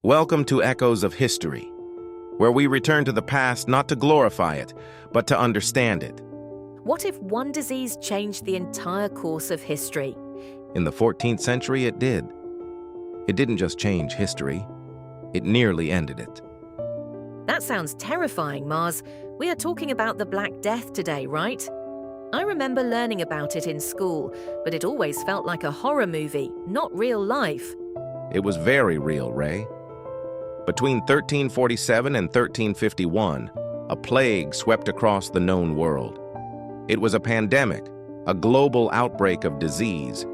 Welcome to Echoes of History, where we return to the past not to glorify it, but to understand it. What if one disease changed the entire course of history? In the 14th century, it did. It didn't just change history, it nearly ended it. That sounds terrifying, Mars. We are talking about the Black Death today, right? I remember learning about it in school, but it always felt like a horror movie, not real life. It was very real, Rae. Between 1347 and 1351, a plague swept across the known world. It was a pandemic, a global outbreak of disease.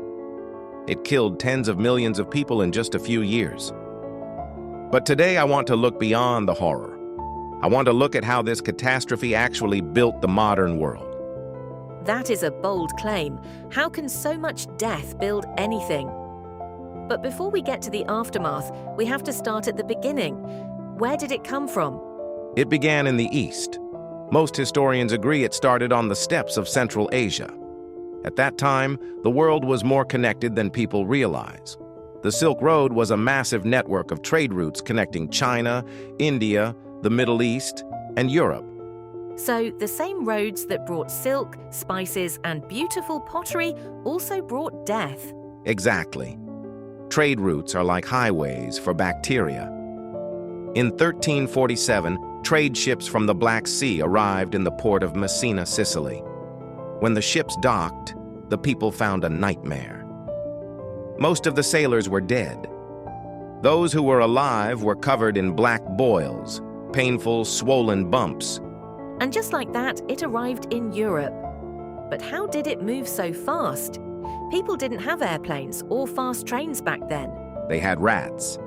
It killed tens of millions of people in just a few years. But today I want to look beyond the horror. I want to look at how this catastrophe actually built the modern world. That is a bold claim. How can so much death build anything? But before we get to the aftermath, we have to start at the beginning. Where did it come from? It began in the East. Most historians agree it started on the steppes of Central Asia. At that time, the world was more connected than people realize. The Silk Road was a massive network of trade routes connecting China, India, the Middle East, and Europe. So the same roads that brought silk, spices, and beautiful pottery also brought death. Exactly. Trade routes are like highways for bacteria. In 1347, trade ships from the Black Sea arrived in the port of Messina, Sicily. When the ships docked, the people found a nightmare. Most of the sailors were dead. Those who were alive were covered in black boils, painful, swollen bumps. And just like that, it arrived in Europe. But how did it move so fast? People didn't have airplanes or fast trains back then. They had rats.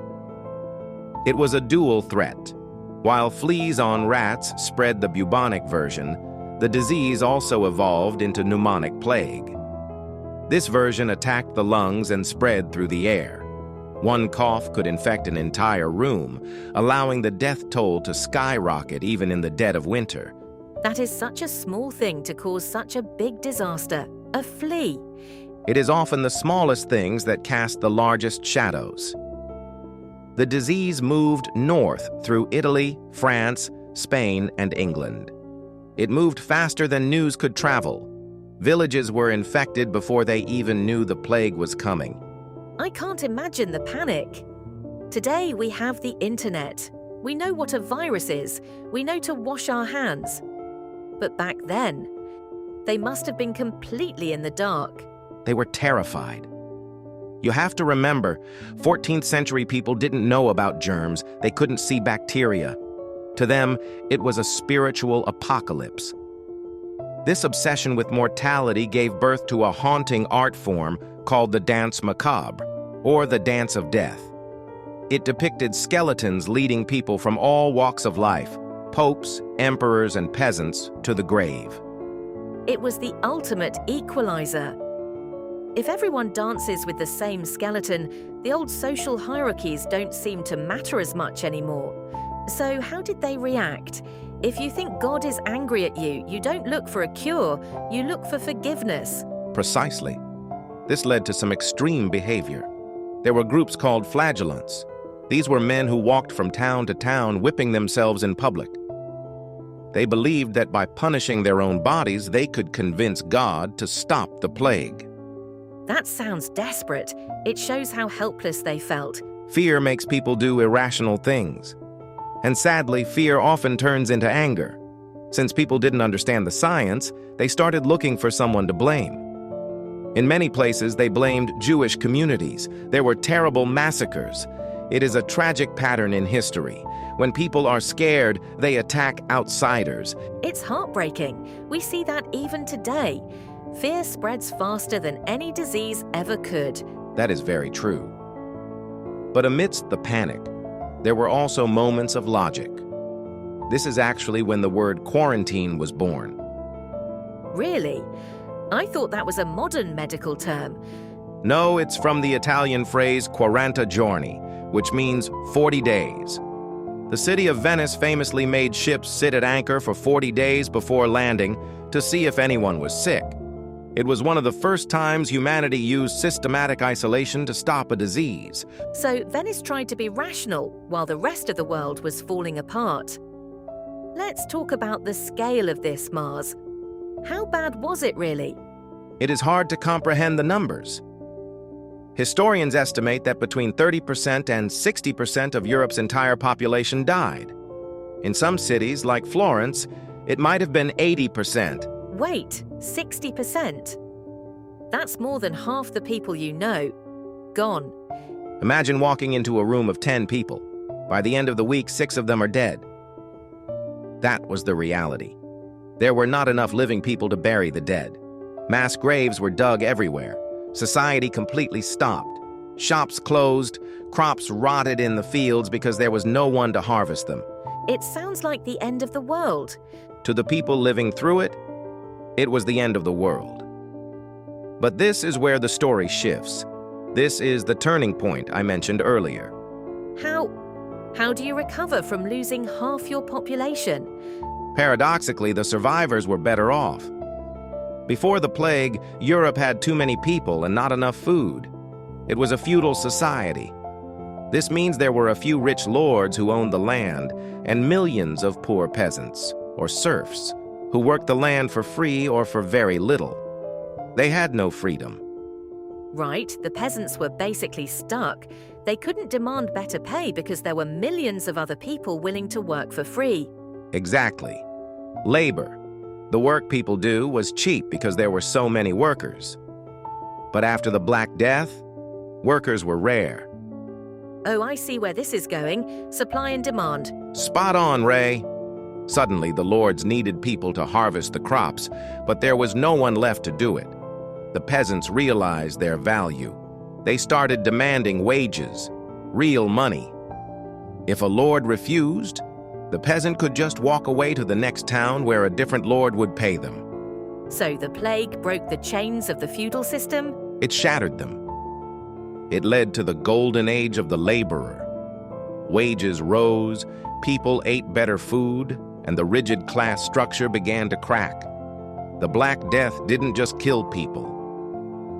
It was a dual threat. While fleas on rats spread the bubonic version, the disease also evolved into pneumonic plague. This version attacked the lungs and spread through the air. One cough could infect an entire room, allowing the death toll to skyrocket even in the dead of winter. That is such a small thing to cause such a big disaster. A flea. It is often the smallest things that cast the largest shadows. The disease moved north through Italy, France, Spain, and England. It moved faster than news could travel. Villages were infected before they even knew the plague was coming. I can't imagine the panic. Today we have the internet. We know what a virus is. We know to wash our hands. But back then, they must have been completely in the dark. They were terrified. You have to remember, 14th century people didn't know about germs. They couldn't see bacteria. To them, it was a spiritual apocalypse. This obsession with mortality gave birth to a haunting art form called the Danse Macabre, or the Dance of Death. It depicted skeletons leading people from all walks of life, popes, emperors, and peasants, to the grave. It was the ultimate equalizer. If everyone dances with the same skeleton, the old social hierarchies don't seem to matter as much anymore. So how did they react? If you think God is angry at you, you don't look for a cure, you look for forgiveness. Precisely. This led to some extreme behavior. There were groups called flagellants. These were men who walked from town to town, whipping themselves in public. They believed that by punishing their own bodies, they could convince God to stop the plague. That sounds desperate. It shows how helpless they felt. Fear makes people do irrational things. And sadly, fear often turns into anger. Since people didn't understand the science, they started looking for someone to blame. In many places, they blamed Jewish communities. There were terrible massacres. It is a tragic pattern in history. When people are scared, they attack outsiders. It's heartbreaking. We see that even today. Fear spreads faster than any disease ever could. That is very true. But amidst the panic, there were also moments of logic. This is actually when the word quarantine was born. Really? I thought that was a modern medical term. No, it's from the Italian phrase 40 giorni, which means 40 days. The city of Venice famously made ships sit at anchor for 40 days before landing to see if anyone was sick. It was one of the first times humanity used systematic isolation to stop a disease. So Venice tried to be rational while the rest of the world was falling apart. Let's talk about the scale of this, Mars. How bad was it really? It is hard to comprehend the numbers. Historians estimate that between 30% and 60% of Europe's entire population died. In some cities, like Florence, it might have been 80%. Wait, 60%? That's more than half the people you know. Gone. Imagine walking into a room of 10 people. By the end of the week, 6 of them are dead. That was the reality. There were not enough living people to bury the dead. Mass graves were dug everywhere. Society completely stopped. Shops closed, crops rotted in the fields because there was no one to harvest them. It sounds like the end of the world. To the people living through it, it was the end of the world. But this is where the story shifts. This is the turning point I mentioned earlier. How do you recover from losing half your population? Paradoxically, the survivors were better off. Before the plague, Europe had too many people and not enough food. It was a feudal society. This means there were a few rich lords who owned the land and millions of poor peasants, or serfs, who worked the land for free or for very little. They had no freedom. Right, the peasants were basically stuck. They couldn't demand better pay because there were millions of other people willing to work for free. Exactly. Labor, the work people do, was cheap because there were so many workers. But after the Black Death, workers were rare. Oh, I see where this is going. Supply and demand. Spot on, Rae. Suddenly, the lords needed people to harvest the crops, but there was no one left to do it. The peasants realized their value. They started demanding wages, real money. If a lord refused, the peasant could just walk away to the next town where a different lord would pay them. So the plague broke the chains of the feudal system? It shattered them. It led to the golden age of the laborer. Wages rose, people ate better food, and the rigid class structure began to crack. The Black Death didn't just kill people.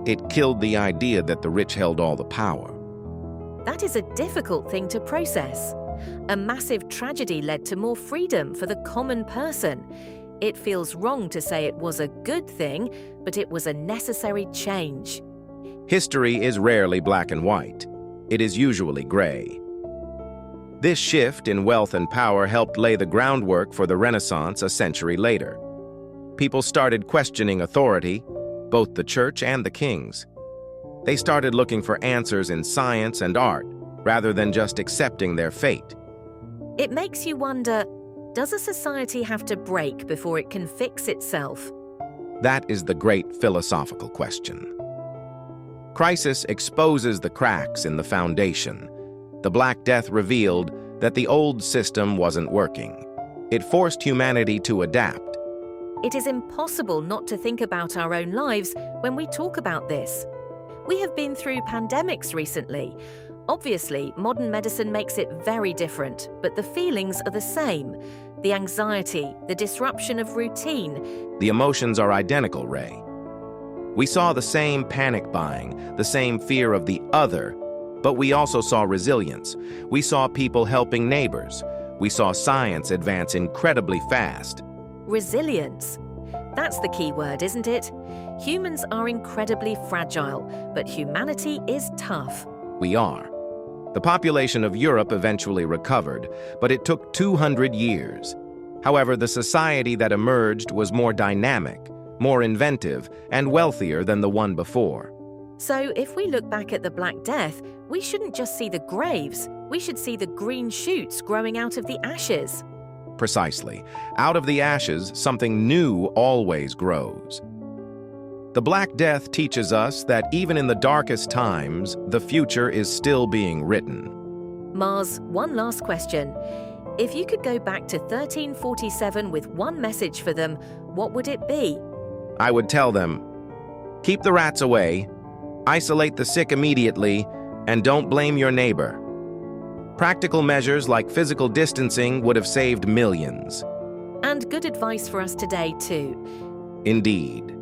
It killed the idea that the rich held all the power. That is a difficult thing to process. A massive tragedy led to more freedom for the common person. It feels wrong to say it was a good thing, but it was a necessary change. History is rarely black and white. It is usually gray. This shift in wealth and power helped lay the groundwork for the Renaissance a century later. People started questioning authority, both the church and the kings. They started looking for answers in science and art, rather than just accepting their fate. It makes you wonder, does a society have to break before it can fix itself? That is the great philosophical question. Crisis exposes the cracks in the foundation. The Black Death revealed that the old system wasn't working. It forced humanity to adapt. It is impossible not to think about our own lives when we talk about this. We have been through pandemics recently. Obviously, modern medicine makes it very different, but the feelings are the same. The anxiety, the disruption of routine. The emotions are identical, Rae. We saw the same panic buying, the same fear of the other, but we also saw resilience. We saw people helping neighbors. We saw science advance incredibly fast. Resilience. That's the key word, isn't it? Humans are incredibly fragile, but humanity is tough. We are. The population of Europe eventually recovered, but it took 200 years. However, the society that emerged was more dynamic, more inventive, and wealthier than the one before. So if we look back at the Black Death, we shouldn't just see the graves, we should see the green shoots growing out of the ashes. Precisely. Out of the ashes, something new always grows. The Black Death teaches us that even in the darkest times, the future is still being written. Mars, one last question. If you could go back to 1347 with one message for them, what would it be? I would tell them, keep the rats away, isolate the sick immediately, and don't blame your neighbor. Practical measures like physical distancing would have saved millions. And good advice for us today, too. Indeed.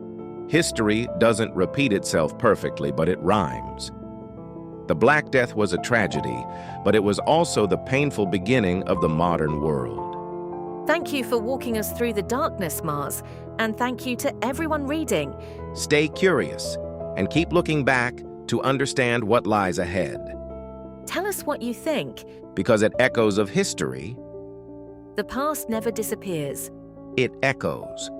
History doesn't repeat itself perfectly, but it rhymes. The Black Death was a tragedy, but it was also the painful beginning of the modern world. Thank you for walking us through the darkness, Mars, and thank you to everyone reading. Stay curious and keep looking back to understand what lies ahead. Tell us what you think. Because it echoes of history, The past never disappears. it echoes.